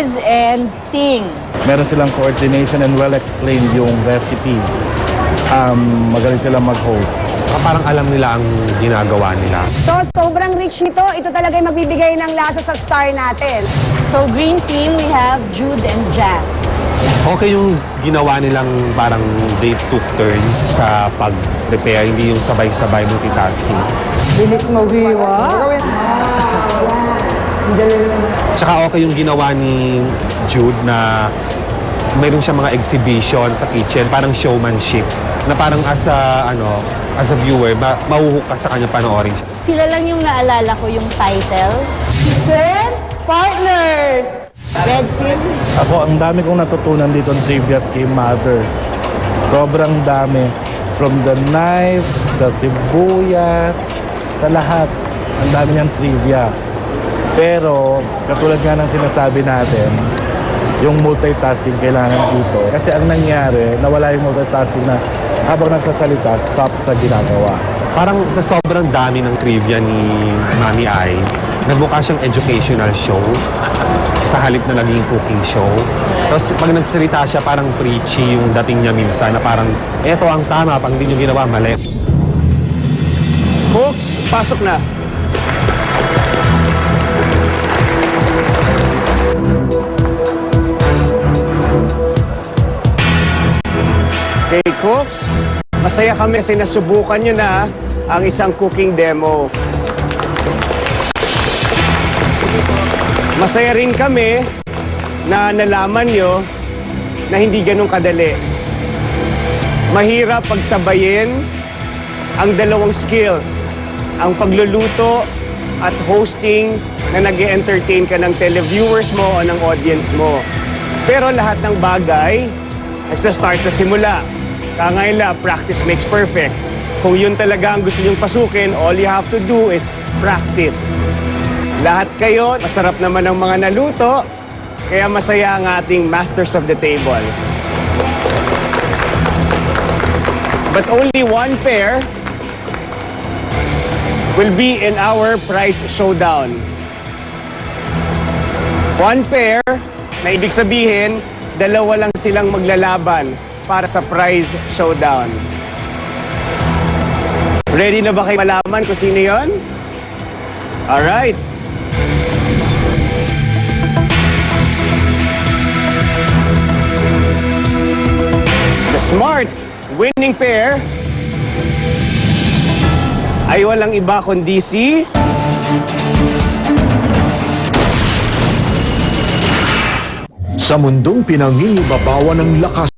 Liz and Ting. Meron silang coordination and well-explained yung recipe. Magaling silang mag-host. Parang alam nila ang ginagawa nila. So, sobrang rich nito. Ito talaga yung magbibigay ng lasa sa star natin. So green team, we have Jude and Jast. Okay yung ginawa nilang parang they took turns sa pag-prepare, hindi yung sabay-sabay multitasking. Bilis mag-iwa. Tsaka okay yung ginawa ni Jude na mayroon siya mga exhibition sa kitchen, parang showmanship, na parang as a viewer, mahuhook ka sa kanya panoorin. Sila lang yung naalala ko yung title. Then, partners! Red team. Ako, ang dami kong natutunan dito ng trivia kay Mother. Sobrang dami. From the knife, sa sibuyas, sa lahat. Ang dami niyang trivia. Pero, katulad nga ng sinasabi natin, yung multitasking kailangan dito. Kasi ang nangyari, nawala yung multitasking na habang nagsasalita, stop sa ginagawa. Parang sa sobrang dami ng trivia ni Mami Ai, nagmukha siyang educational show sa halip na naging cooking show. Tapos pag nagsalita siya, parang preachy yung dating niya minsan na parang, eto ang tama, pag hindi nyo ginawa, mali. Cooks, pasok na. Okay, cooks, masaya kami kasi nasubukan nyo na ang isang cooking demo. Masaya rin kami na nalaman nyo na hindi ganun kadali. Mahirap pagsabayin ang dalawang skills, ang pagluluto at hosting na nag-entertain ka ng televiewers mo o ng audience mo. Pero lahat ng bagay, nagsa-start sa simula. Kangayla, practice makes perfect. Kung yun talaga ang gusto nyong pasukin, all you have to do is practice. Lahat kayo, masarap naman ang mga naluto, kaya masaya ang ating masters of the table. But only one pair will be in our prize showdown. One pair, na ibig sabihin, dalawa lang silang maglalaban para sa prize showdown. Ready na ba kayo malaman kung sino yon? Alright. The smart winning pair ay walang iba kundi si... Sa mundong pinangingibabawan ng lakas